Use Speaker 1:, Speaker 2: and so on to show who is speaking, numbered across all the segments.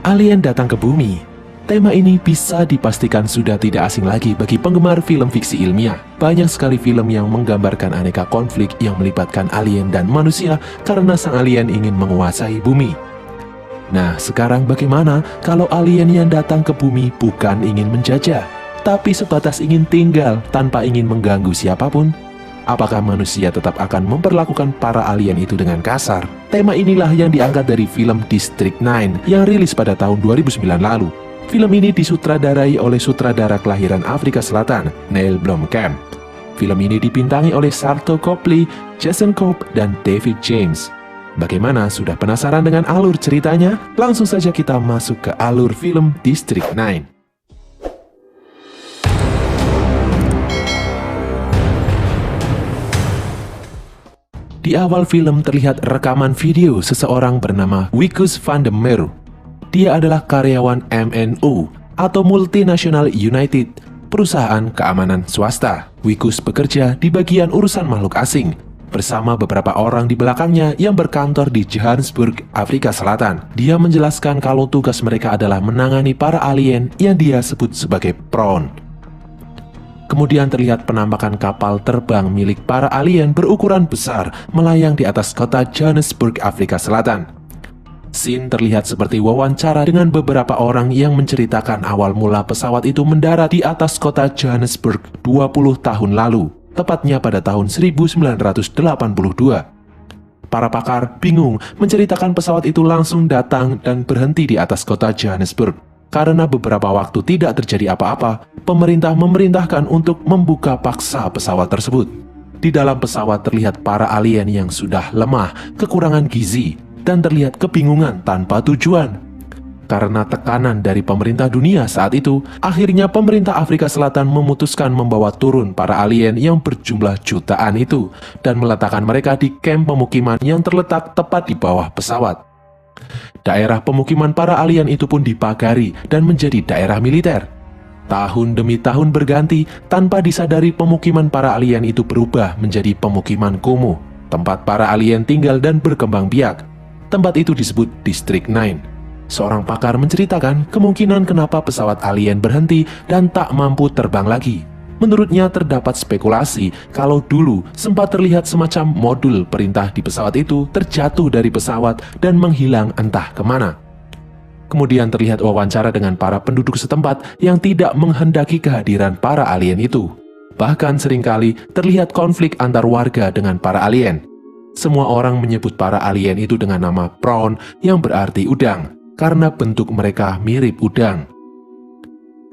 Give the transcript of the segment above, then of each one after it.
Speaker 1: Alien datang ke bumi. Tema ini bisa dipastikan sudah tidak asing lagi bagi penggemar film fiksi ilmiah. Banyak sekali film yang menggambarkan aneka konflik yang melibatkan alien dan manusia karena sang alien ingin menguasai bumi. Nah, sekarang bagaimana kalau alien yang datang ke bumi bukan ingin menjajah, tapi sebatas ingin tinggal tanpa ingin mengganggu siapapun? Apakah manusia tetap akan memperlakukan para alien itu dengan kasar? Tema inilah yang diangkat dari film District 9 yang rilis pada tahun 2009 lalu. Film ini disutradarai oleh sutradara kelahiran Afrika Selatan, Neil Blomkamp. Film ini dibintangi oleh Sharlto Copley, Jason Cope, dan David James. Bagaimana, sudah penasaran dengan alur ceritanya? Langsung saja kita masuk ke alur film District 9. Di awal film terlihat rekaman video seseorang bernama Wikus van der Merwe. Dia adalah karyawan MNU atau Multinational United, perusahaan keamanan swasta. Wikus bekerja di bagian urusan makhluk asing bersama beberapa orang di belakangnya yang berkantor di Johannesburg, Afrika Selatan. Dia menjelaskan kalau tugas mereka adalah menangani para alien yang dia sebut sebagai prawn. Kemudian terlihat penampakan kapal terbang milik para alien berukuran besar melayang di atas kota Johannesburg, Afrika Selatan. Scene terlihat seperti wawancara dengan beberapa orang yang menceritakan awal mula pesawat itu mendarat di atas kota Johannesburg 20 tahun lalu, tepatnya pada tahun 1982. Para pakar bingung menceritakan pesawat itu langsung datang dan berhenti di atas kota Johannesburg. Karena beberapa waktu tidak terjadi apa-apa, pemerintah memerintahkan untuk membuka paksa pesawat tersebut. Di dalam pesawat terlihat para alien yang sudah lemah, kekurangan gizi, dan terlihat kebingungan tanpa tujuan. Karena tekanan dari pemerintah dunia saat itu, akhirnya pemerintah Afrika Selatan memutuskan membawa turun para alien yang berjumlah jutaan itu dan meletakkan mereka di kamp pemukiman yang terletak tepat di bawah pesawat. Daerah pemukiman para alien itu pun dipagari dan menjadi daerah militer. Tahun demi tahun berganti, tanpa disadari pemukiman para alien itu berubah menjadi pemukiman kumuh, tempat para alien tinggal dan berkembang biak. Tempat itu disebut District 9. Seorang pakar menceritakan kemungkinan kenapa pesawat alien berhenti dan tak mampu terbang lagi. Menurutnya terdapat spekulasi kalau dulu sempat terlihat semacam modul perintah di pesawat itu terjatuh dari pesawat dan menghilang entah kemana. Kemudian terlihat wawancara dengan para penduduk setempat yang tidak menghendaki kehadiran para alien itu. Bahkan seringkali terlihat konflik antar warga dengan para alien. Semua orang menyebut para alien itu dengan nama prawn yang berarti udang, karena bentuk mereka mirip udang.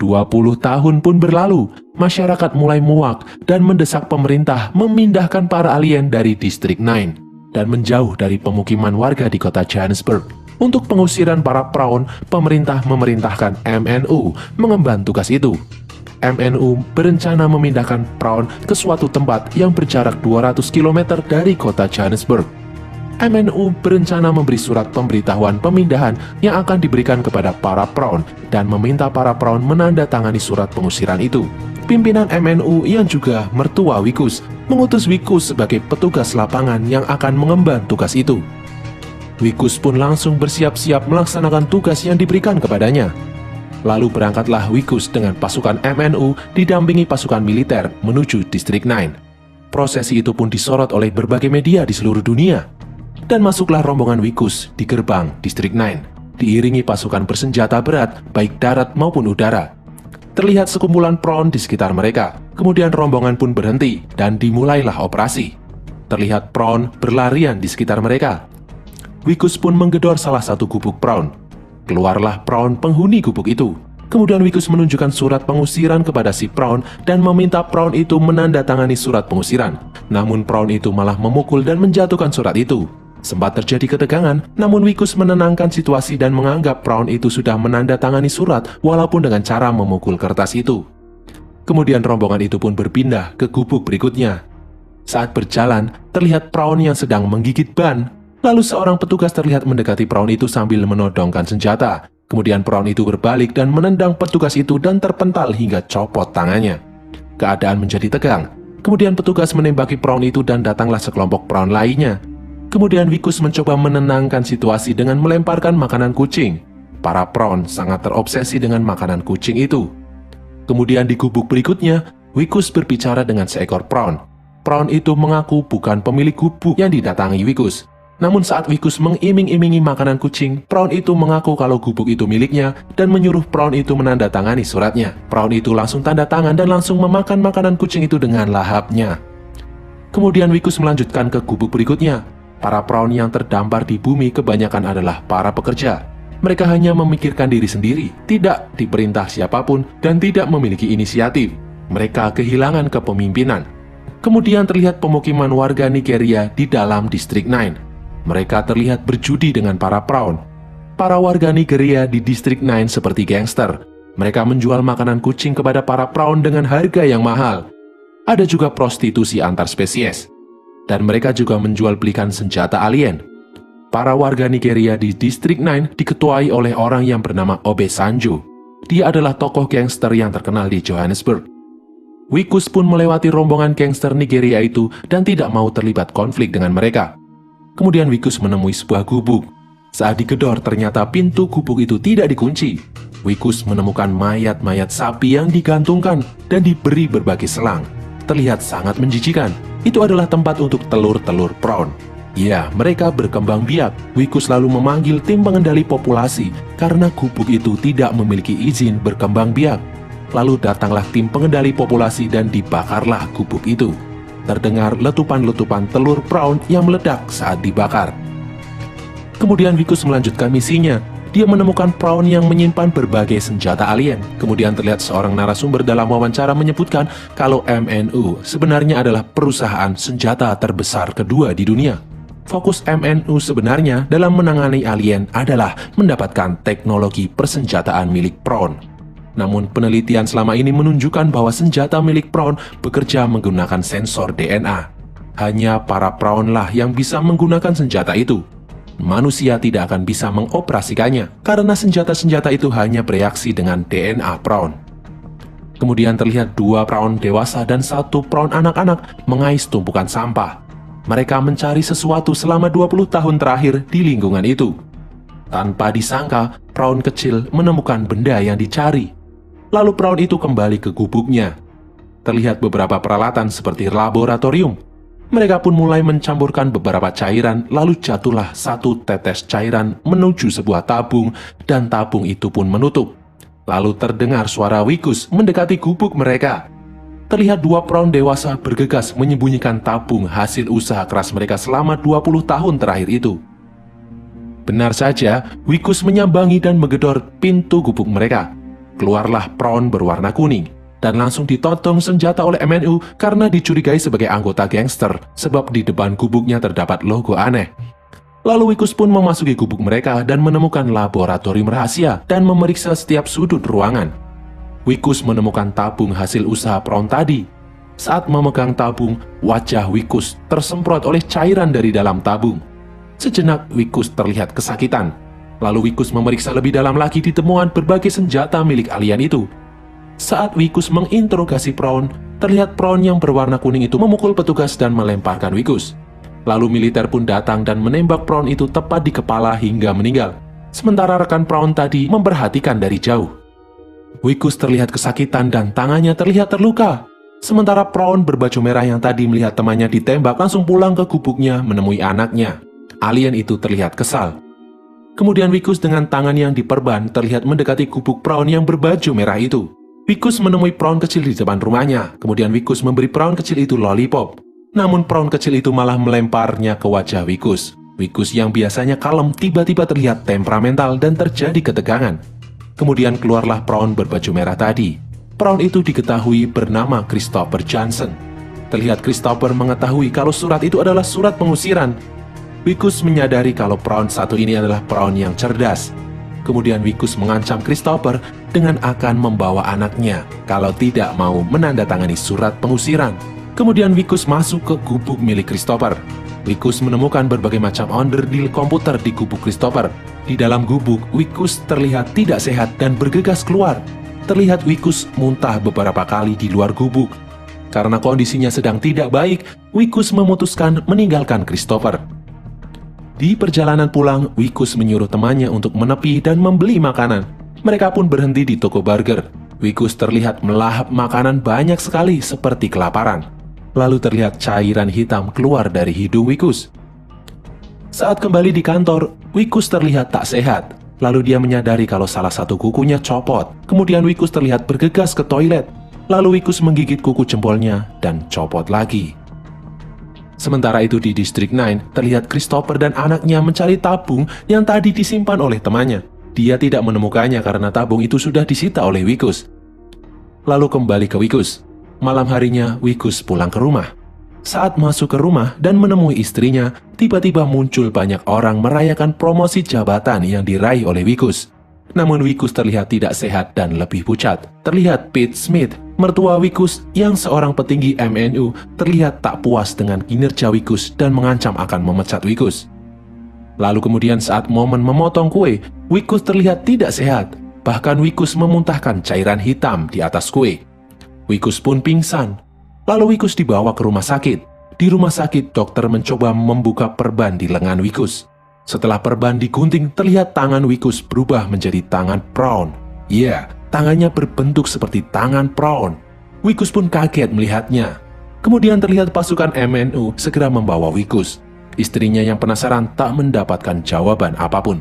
Speaker 1: 20 tahun pun berlalu, masyarakat mulai muak dan mendesak pemerintah memindahkan para alien dari District 9 dan menjauh dari pemukiman warga di kota Johannesburg. Untuk pengusiran para prawn, pemerintah memerintahkan MNU mengemban tugas itu. MNU berencana memindahkan prawn ke suatu tempat yang berjarak 200 km dari kota Johannesburg. MNU berencana memberi surat pemberitahuan pemindahan yang akan diberikan kepada para prawn dan meminta para prawn menandatangani surat pengusiran itu. Pimpinan MNU yang juga mertua Wikus mengutus Wikus sebagai petugas lapangan yang akan mengemban tugas itu. Wikus pun langsung bersiap-siap melaksanakan tugas yang diberikan kepadanya. Lalu berangkatlah Wikus dengan pasukan MNU didampingi pasukan militer menuju District 9. Prosesi itu pun disorot oleh berbagai media di seluruh dunia. Dan masuklah rombongan Wikus di gerbang District 9, diiringi pasukan bersenjata berat, baik darat maupun udara. Terlihat sekumpulan prawn di sekitar mereka, kemudian rombongan pun berhenti, dan dimulailah operasi. Terlihat prawn berlarian di sekitar mereka. Wikus pun menggedor salah satu gubuk prawn. Keluarlah prawn penghuni gubuk itu. Kemudian Wikus menunjukkan surat pengusiran kepada si prawn dan meminta prawn itu menandatangani surat pengusiran. Namun prawn itu malah memukul dan menjatuhkan surat itu. Sempat terjadi ketegangan, namun Wikus menenangkan situasi dan menganggap prawn itu sudah menandatangani surat walaupun dengan cara memukul kertas itu. Kemudian rombongan itu pun berpindah ke gubuk berikutnya. Saat berjalan, terlihat prawn yang sedang menggigit ban. Lalu seorang petugas terlihat mendekati prawn itu sambil menodongkan senjata. Kemudian prawn itu berbalik dan menendang petugas itu dan terpental hingga copot tangannya. Keadaan menjadi tegang. Kemudian petugas menembaki prawn itu dan datanglah sekelompok prawn lainnya. Kemudian Wikus mencoba menenangkan situasi dengan melemparkan makanan kucing. para prawn sangat terobsesi dengan makanan kucing itu. Kemudian di gubuk berikutnya, Wikus berbicara dengan seekor prawn. Prawn itu mengaku bukan pemilik gubuk yang didatangi Wikus. Namun saat Wikus mengiming-imingi makanan kucing, prawn itu mengaku kalau gubuk itu miliknya dan menyuruh prawn itu menandatangani suratnya. Prawn itu langsung tanda tangan dan langsung memakan makanan kucing itu dengan lahapnya. Kemudian Wikus melanjutkan ke gubuk berikutnya. Para prawn yang terdampar di bumi kebanyakan adalah para pekerja. Mereka hanya memikirkan diri sendiri, tidak diperintah siapapun, dan tidak memiliki inisiatif. Mereka kehilangan kepemimpinan. Kemudian terlihat pemukiman warga Nigeria di dalam Distrik 9. Mereka terlihat berjudi dengan para prawn. Para warga Nigeria di Distrik 9 seperti gangster. Mereka menjual makanan kucing kepada para prawn dengan harga yang mahal. Ada juga prostitusi antar spesies. Dan mereka juga menjual belikan senjata alien. Para warga Nigeria di Distrik 9 diketuai oleh orang yang bernama Obe Sanjo. Dia adalah tokoh gangster yang terkenal di Johannesburg. Wikus pun melewati rombongan gangster Nigeria itu dan tidak mau terlibat konflik dengan mereka. Kemudian Wikus menemui sebuah gubuk. Saat digedor, ternyata pintu gubuk itu tidak dikunci. Wikus menemukan mayat-mayat sapi yang digantungkan dan diberi berbagai selang. Terlihat sangat menjijikan. Itu adalah tempat untuk telur-telur prawn. Ya, mereka berkembang biak. Wikus lalu memanggil tim pengendali populasi karena gubuk itu tidak memiliki izin berkembang biak. Lalu datanglah tim pengendali populasi dan dibakarlah gubuk itu. Terdengar letupan-letupan telur prawn yang meledak saat dibakar. Kemudian Wikus melanjutkan misinya. Dia menemukan prawn yang menyimpan berbagai senjata alien. Kemudian terlihat seorang narasumber dalam wawancara menyebutkan kalau MNU sebenarnya adalah perusahaan senjata terbesar kedua di dunia. Fokus MNU sebenarnya dalam menangani alien adalah mendapatkan teknologi persenjataan milik prawn. Namun penelitian selama ini menunjukkan bahwa senjata milik prawn bekerja menggunakan sensor DNA. Hanya para prawn lah yang bisa menggunakan senjata itu. Manusia tidak akan bisa mengoperasikannya karena senjata-senjata itu hanya bereaksi dengan DNA prawn. Kemudian terlihat 2 prawn dewasa dan 1 prawn anak-anak mengais tumpukan sampah. Mereka mencari sesuatu selama 20 tahun terakhir di lingkungan itu. Tanpa disangka, prawn kecil menemukan benda yang dicari. Lalu prawn itu kembali ke gubuknya. Terlihat beberapa peralatan seperti laboratorium. Mereka pun mulai mencampurkan beberapa cairan, lalu jatuhlah 1 tetes cairan menuju sebuah tabung, dan tabung itu pun menutup. Lalu terdengar suara Wikus mendekati gubuk mereka. Terlihat 2 prawn dewasa bergegas menyembunyikan tabung hasil usaha keras mereka selama 20 tahun terakhir itu. Benar saja, Wikus menyambangi dan menggedor pintu gubuk mereka. Keluarlah prawn berwarna kuning, dan langsung ditodong senjata oleh MNU karena dicurigai sebagai anggota gangster, sebab di depan gubuknya terdapat logo aneh. Lalu Wikus pun memasuki gubuk mereka dan menemukan laboratorium rahasia dan memeriksa setiap sudut ruangan. Wikus menemukan tabung hasil usaha prawn tadi. Saat memegang tabung, wajah Wikus tersemprot oleh cairan dari dalam tabung. Sejenak Wikus terlihat kesakitan. Lalu Wikus memeriksa lebih dalam lagi ditemuan berbagai senjata milik alien itu. Saat Wikus menginterogasi prawn, terlihat prawn yang berwarna kuning itu memukul petugas dan melemparkan Wikus. Lalu militer pun datang dan menembak prawn itu tepat di kepala hingga meninggal. Sementara rekan prawn tadi memperhatikan dari jauh. Wikus terlihat kesakitan dan tangannya terlihat terluka. Sementara prawn berbaju merah yang tadi melihat temannya ditembak langsung pulang ke gubuknya menemui anaknya. Alien itu terlihat kesal. Kemudian Wikus dengan tangan yang diperban terlihat mendekati gubuk prawn yang berbaju merah itu. Wikus menemui prawn kecil di depan rumahnya. Kemudian Wikus memberi prawn kecil itu lollipop. Namun prawn kecil itu malah melemparnya ke wajah Wikus. Wikus yang biasanya kalem tiba-tiba terlihat temperamental dan terjadi ketegangan. Kemudian keluarlah prawn berbaju merah tadi. Prawn itu diketahui bernama Christopher Johnson. Terlihat Christopher mengetahui kalau surat itu adalah surat pengusiran. Wikus menyadari kalau prawn satu ini adalah prawn yang cerdas. Kemudian Wikus mengancam Christopher dengan akan membawa anaknya kalau tidak mau menandatangani surat pengusiran. Kemudian Wikus masuk ke gubuk milik Christopher. Wikus menemukan berbagai macam onderdil komputer di gubuk Christopher. Di dalam gubuk, Wikus terlihat tidak sehat dan bergegas keluar. Terlihat Wikus muntah beberapa kali di luar gubuk. Karena kondisinya sedang tidak baik, Wikus memutuskan meninggalkan Christopher. Di perjalanan pulang, Wikus menyuruh temannya untuk menepi dan membeli makanan. Mereka pun berhenti di toko burger. Wikus terlihat melahap makanan banyak sekali seperti kelaparan. Lalu terlihat cairan hitam keluar dari hidung Wikus. Saat kembali di kantor, Wikus terlihat tak sehat. Lalu dia menyadari kalau salah satu kukunya copot. Kemudian Wikus terlihat bergegas ke toilet. Lalu Wikus menggigit kuku jempolnya dan copot lagi. Sementara itu di District 9, terlihat Christopher dan anaknya mencari tabung yang tadi disimpan oleh temannya. Dia tidak menemukannya karena tabung itu sudah disita oleh Wikus. Lalu kembali ke Wikus. Malam harinya, Wikus pulang ke rumah. Saat masuk ke rumah dan menemui istrinya, tiba-tiba muncul banyak orang merayakan promosi jabatan yang diraih oleh Wikus. Namun Wikus terlihat tidak sehat dan lebih pucat. Terlihat Pete Smith, mertua Wikus yang seorang petinggi MNU, terlihat tak puas dengan kinerja Wikus dan mengancam akan memecat Wikus. Lalu kemudian saat momen memotong kue, Wikus terlihat tidak sehat. Bahkan Wikus memuntahkan cairan hitam di atas kue. Wikus pun pingsan. Lalu Wikus dibawa ke rumah sakit. Di rumah sakit, dokter mencoba membuka perban di lengan Wikus. Setelah perban digunting, terlihat tangan Wikus berubah menjadi tangan prawn. Ya, tangannya berbentuk seperti tangan prawn. Wikus pun kaget melihatnya. Kemudian terlihat pasukan MNU segera membawa Wikus. Istrinya yang penasaran tak mendapatkan jawaban apapun.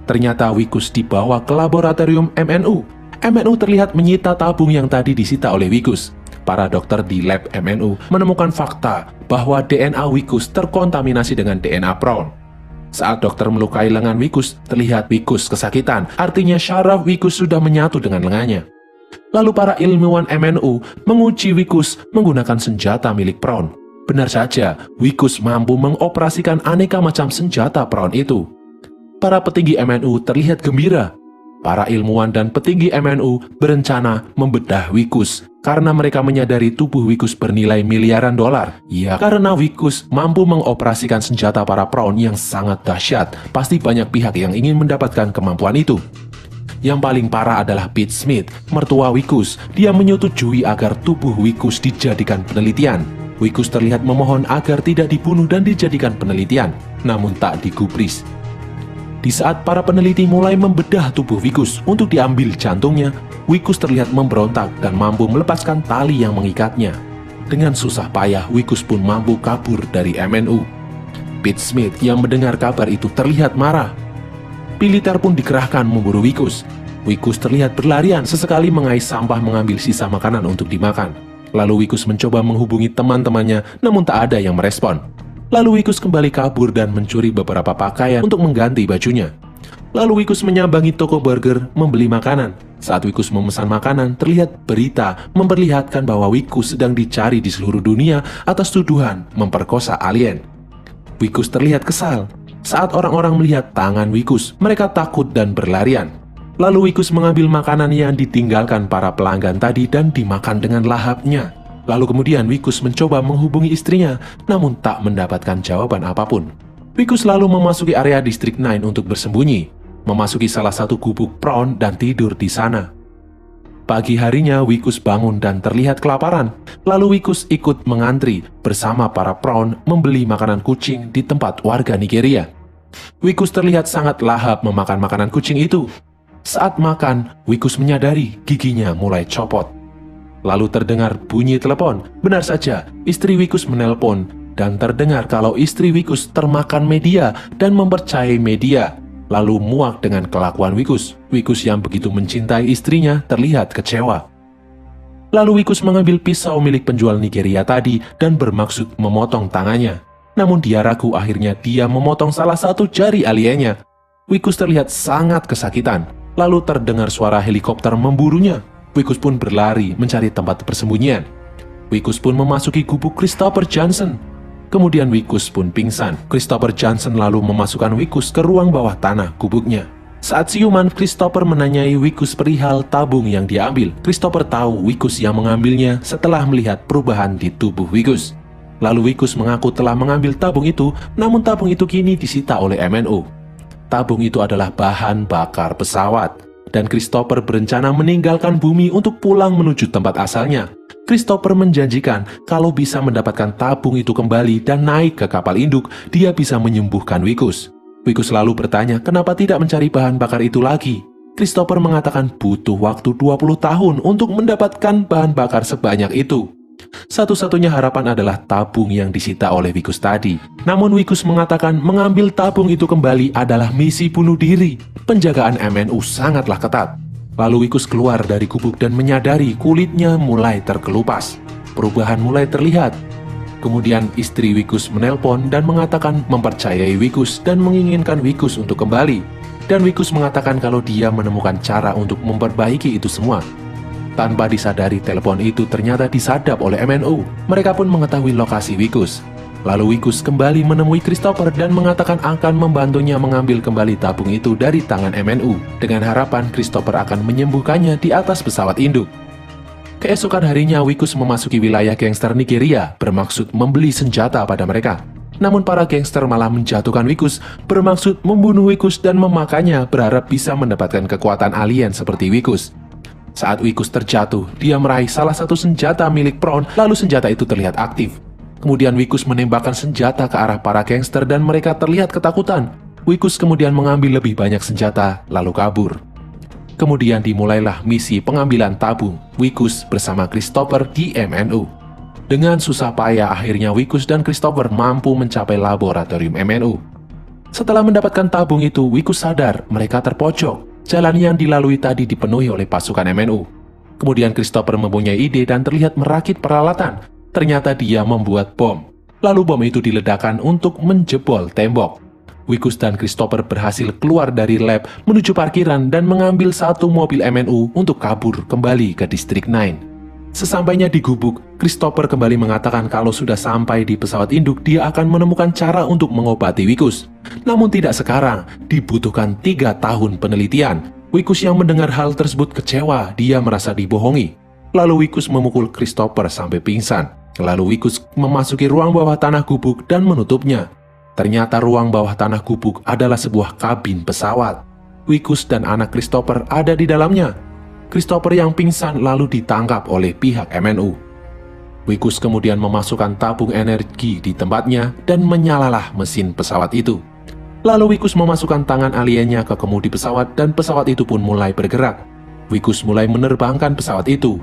Speaker 1: Ternyata Wikus dibawa ke laboratorium MNU. MNU terlihat menyita tabung yang tadi disita oleh Wikus. Para dokter di lab MNU menemukan fakta bahwa DNA Wikus terkontaminasi dengan DNA prawn. Saat dokter melukai lengan Wikus, terlihat Wikus kesakitan, artinya syaraf Wikus sudah menyatu dengan lengannya. Lalu para ilmuwan MNU menguji Wikus menggunakan senjata milik prawn. Benar saja, Wikus mampu mengoperasikan aneka macam senjata prawn itu. Para petinggi MNU terlihat gembira. Para ilmuwan dan petinggi MNU berencana membedah Wikus karena mereka menyadari tubuh Wikus bernilai miliaran dolar. Ya, karena Wikus mampu mengoperasikan senjata para prawn yang sangat dahsyat. Pasti banyak pihak yang ingin mendapatkan kemampuan itu. Yang paling parah adalah Pete Smith, mertua Wikus. Dia menyetujui agar tubuh Wikus dijadikan penelitian. Wikus terlihat memohon agar tidak dibunuh dan dijadikan penelitian, namun tak digubris. Di saat para peneliti mulai membedah tubuh Wikus untuk diambil jantungnya, Wikus terlihat memberontak dan mampu melepaskan tali yang mengikatnya. Dengan susah payah, Wikus pun mampu kabur dari MNU. Pete Smith yang mendengar kabar itu terlihat marah. Militer pun dikerahkan memburu Wikus. Wikus terlihat berlarian sesekali mengais sampah mengambil sisa makanan untuk dimakan. Lalu Wikus mencoba menghubungi teman-temannya, namun tak ada yang merespon. Lalu Wikus kembali kabur dan mencuri beberapa pakaian untuk mengganti bajunya. Lalu Wikus menyambangi toko burger membeli makanan. Saat Wikus memesan makanan, terlihat berita memperlihatkan bahwa Wikus sedang dicari di seluruh dunia atas tuduhan memperkosa alien. Wikus terlihat kesal. Saat orang-orang melihat tangan Wikus, mereka takut dan berlarian. Lalu Wikus mengambil makanan yang ditinggalkan para pelanggan tadi dan dimakan dengan lahapnya. Lalu kemudian Wikus mencoba menghubungi istrinya, namun tak mendapatkan jawaban apapun. Wikus lalu memasuki area District 9 untuk bersembunyi, memasuki salah satu gubuk prawn dan tidur di sana. Pagi harinya Wikus bangun dan terlihat kelaparan. Lalu Wikus ikut mengantri bersama para prawn membeli makanan kucing di tempat warga Nigeria. Wikus terlihat sangat lahap memakan makanan kucing itu. Saat makan, Wikus menyadari giginya mulai copot. Lalu terdengar bunyi telepon. Benar saja, istri Wikus menelpon dan terdengar kalau istri Wikus termakan media dan mempercayai media. Lalu muak dengan kelakuan Wikus. Wikus yang begitu mencintai istrinya terlihat kecewa. Lalu Wikus mengambil pisau milik penjual Nigeria tadi dan bermaksud memotong tangannya. Namun dia ragu, akhirnya dia memotong salah satu jari aliennya. Wikus terlihat sangat kesakitan. Lalu terdengar suara helikopter memburunya. Wikus pun berlari mencari tempat persembunyian. Wikus pun memasuki gubuk Christopher Johnson. Kemudian Wikus pun pingsan. Christopher Johnson lalu memasukkan Wikus ke ruang bawah tanah gubuknya. Saat siuman, Christopher menanyai Wikus perihal tabung yang dia ambil. Christopher tahu Wikus yang mengambilnya setelah melihat perubahan di tubuh Wikus. Lalu Wikus mengaku telah mengambil tabung itu, namun tabung itu kini disita oleh MNU. Tabung itu adalah bahan bakar pesawat. Dan Christopher berencana meninggalkan bumi untuk pulang menuju tempat asalnya. Christopher menjanjikan kalau bisa mendapatkan tabung itu kembali dan naik ke kapal induk, dia bisa menyembuhkan Wikus. Wikus lalu bertanya kenapa tidak mencari bahan bakar itu lagi. Christopher mengatakan butuh waktu 20 tahun untuk mendapatkan bahan bakar sebanyak itu. Satu-satunya harapan adalah tabung yang disita oleh Wikus tadi. Namun Wikus mengatakan mengambil tabung itu kembali adalah misi bunuh diri. Penjagaan MNU sangatlah ketat. Lalu Wikus keluar dari gubuk dan menyadari kulitnya mulai terkelupas. Perubahan mulai terlihat. Kemudian istri Wikus menelpon dan mengatakan mempercayai Wikus dan menginginkan Wikus untuk kembali. Dan Wikus mengatakan kalau dia menemukan cara untuk memperbaiki itu semua. Tanpa disadari, telepon itu ternyata disadap oleh MNU. Mereka pun mengetahui lokasi Wikus. Lalu Wikus kembali menemui Christopher dan mengatakan akan membantunya mengambil kembali tabung itu dari tangan MNU, dengan harapan Christopher akan menyembuhkannya di atas pesawat induk. Keesokan harinya, Wikus memasuki wilayah gangster Nigeria bermaksud membeli senjata pada mereka. Namun para gangster malah menjatuhkan Wikus, bermaksud membunuh Wikus dan memakannya, berharap bisa mendapatkan kekuatan alien seperti Wikus. Saat Wikus terjatuh, dia meraih salah satu senjata milik Prawn, lalu senjata itu terlihat aktif. Kemudian Wikus menembakkan senjata ke arah para gangster dan mereka terlihat ketakutan. Wikus kemudian mengambil lebih banyak senjata, lalu kabur. Kemudian dimulailah misi pengambilan tabung Wikus bersama Christopher di MNU. Dengan susah payah akhirnya Wikus dan Christopher mampu mencapai laboratorium MNU. Setelah mendapatkan tabung itu, Wikus sadar mereka terpojok. Jalan yang dilalui tadi dipenuhi oleh pasukan MNU. Kemudian Christopher mempunyai ide dan terlihat merakit peralatan. Ternyata dia membuat bom. Lalu bom itu diledakkan untuk menjebol tembok. Wikus dan Christopher berhasil keluar dari lab menuju parkiran dan mengambil satu mobil MNU untuk kabur kembali ke Distrik 9. Sesampainya di gubuk, Christopher kembali mengatakan kalau sudah sampai di pesawat induk dia akan menemukan cara untuk mengobati Wikus. Namun tidak sekarang, dibutuhkan 3 tahun penelitian. Wikus yang mendengar hal tersebut kecewa, dia merasa dibohongi. Lalu Wikus memukul Christopher sampai pingsan. Lalu Wikus memasuki ruang bawah tanah gubuk dan menutupnya. Ternyata ruang bawah tanah gubuk adalah sebuah kabin pesawat. Wikus dan anak Christopher ada di dalamnya. Christopher yang pingsan lalu ditangkap oleh pihak MNU. Wikus kemudian memasukkan tabung energi di tempatnya dan menyalalah mesin pesawat itu. Lalu Wikus memasukkan tangan aliennya ke kemudi pesawat dan pesawat itu pun mulai bergerak. Wikus mulai menerbangkan pesawat itu.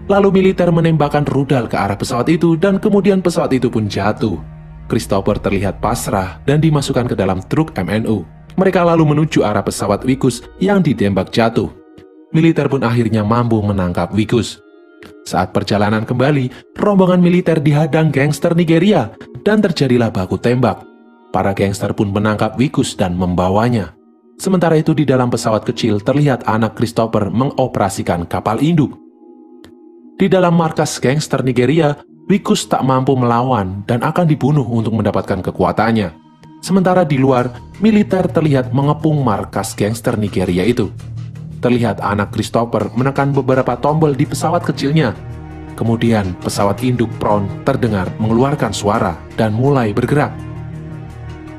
Speaker 1: Lalu militer menembakkan rudal ke arah pesawat itu dan kemudian pesawat itu pun jatuh. Christopher terlihat pasrah dan dimasukkan ke dalam truk MNU. Mereka lalu menuju arah pesawat Wikus yang ditembak jatuh. Militer pun akhirnya mampu menangkap Wikus. Saat perjalanan kembali, rombongan militer dihadang gangster Nigeria dan terjadilah baku tembak. Para gangster pun menangkap Wikus dan membawanya. Sementara itu di dalam pesawat kecil terlihat anak Christopher mengoperasikan kapal induk. Di dalam markas gangster Nigeria, Wikus tak mampu melawan dan akan dibunuh untuk mendapatkan kekuatannya. Sementara di luar, militer terlihat mengepung markas gangster Nigeria itu. Terlihat anak Christopher menekan beberapa tombol di pesawat kecilnya. Kemudian pesawat induk Prawn terdengar mengeluarkan suara dan mulai bergerak.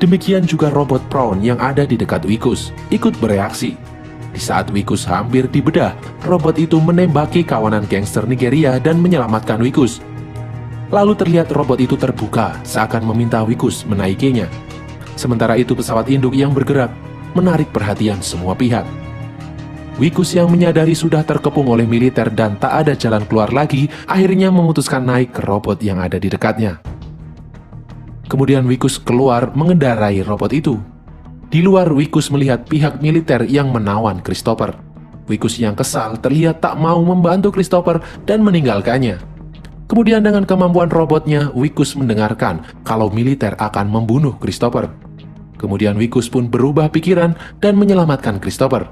Speaker 1: Demikian juga robot Prawn yang ada di dekat Wikus ikut bereaksi. Di saat Wikus hampir dibedah, robot itu menembaki kawanan gangster Nigeria dan menyelamatkan Wikus. Lalu terlihat robot itu terbuka seakan meminta Wikus menaikinya. Sementara itu pesawat induk yang bergerak menarik perhatian semua pihak. Wikus yang menyadari sudah terkepung oleh militer dan tak ada jalan keluar lagi, akhirnya memutuskan naik ke robot yang ada di dekatnya. Kemudian Wikus keluar mengendarai robot itu. Di luar, Wikus melihat pihak militer yang menawan Christopher. Wikus yang kesal terlihat tak mau membantu Christopher dan meninggalkannya. Kemudian dengan kemampuan robotnya, Wikus mendengarkan kalau militer akan membunuh Christopher. Kemudian Wikus pun berubah pikiran dan menyelamatkan Christopher.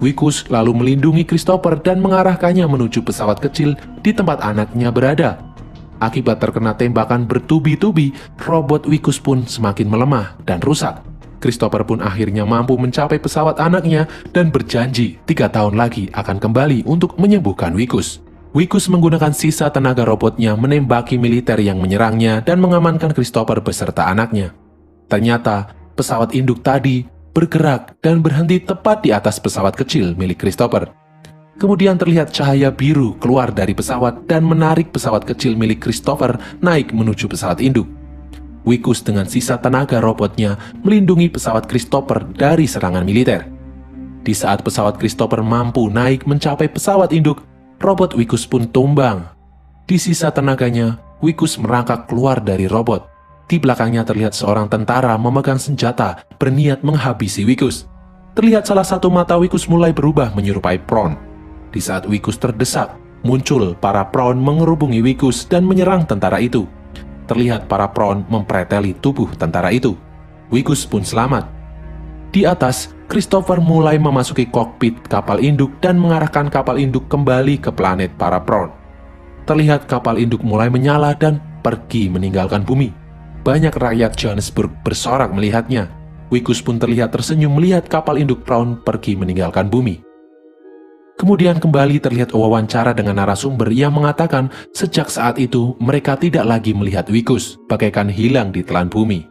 Speaker 1: Wikus lalu melindungi Christopher dan mengarahkannya menuju pesawat kecil di tempat anaknya berada. Akibat terkena tembakan bertubi-tubi, robot Wikus pun semakin melemah dan rusak. Christopher pun akhirnya mampu mencapai pesawat anaknya dan berjanji 3 tahun lagi akan kembali untuk menyembuhkan Wikus. Wikus menggunakan sisa tenaga robotnya menembaki militer yang menyerangnya dan mengamankan Christopher beserta anaknya. Ternyata pesawat induk tadi bergerak dan berhenti tepat di atas pesawat kecil milik Christopher. Kemudian terlihat cahaya biru keluar dari pesawat dan menarik pesawat kecil milik Christopher naik menuju pesawat induk. Wikus dengan sisa tenaga robotnya melindungi pesawat Christopher dari serangan militer. Di saat pesawat Christopher mampu naik mencapai pesawat induk, robot Wikus pun tumbang. Di sisa tenaganya, Wikus merangkak keluar dari robot. Di belakangnya terlihat seorang tentara memegang senjata berniat menghabisi Wikus. Terlihat salah satu mata Wikus mulai berubah menyerupai prawn. Di saat Wikus terdesak, muncul para prawn mengerubungi Wikus dan menyerang tentara itu. Terlihat para prawn mempreteli tubuh tentara itu. Wikus pun selamat. Di atas, Christopher mulai memasuki kokpit kapal induk dan mengarahkan kapal induk kembali ke planet para prawn. Terlihat kapal induk mulai menyala dan pergi meninggalkan bumi. Banyak rakyat Johannesburg bersorak melihatnya. Wikus pun terlihat tersenyum melihat kapal induk prawn pergi meninggalkan bumi. Kemudian kembali terlihat wawancara dengan narasumber yang mengatakan sejak saat itu mereka tidak lagi melihat Wikus, bagaikan hilang di telan bumi.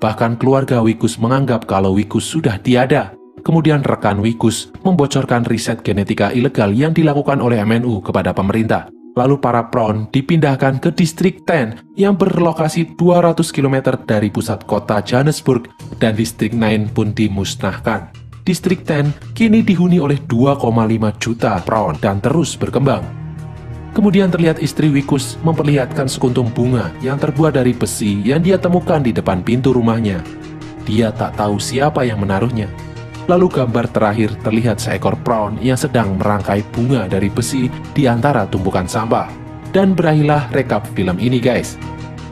Speaker 1: Bahkan keluarga Wikus menganggap kalau Wikus sudah tiada. Kemudian rekan Wikus membocorkan riset genetika ilegal yang dilakukan oleh MNU kepada pemerintah. Lalu para prawn dipindahkan ke distrik 10 yang berlokasi 200 km dari pusat kota Johannesburg dan distrik 9 pun dimusnahkan. Distrik 10 kini dihuni oleh 2,5 juta prawn dan terus berkembang. Kemudian terlihat istri Wikus memperlihatkan sekuntum bunga yang terbuat dari besi yang dia temukan di depan pintu rumahnya. Dia tak tahu siapa yang menaruhnya. Lalu gambar terakhir terlihat seekor prawn yang sedang merangkai bunga dari besi di antara tumpukan sampah. Dan berakhirlah rekap film ini guys.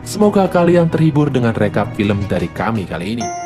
Speaker 1: Semoga kalian terhibur dengan rekap film dari kami kali ini.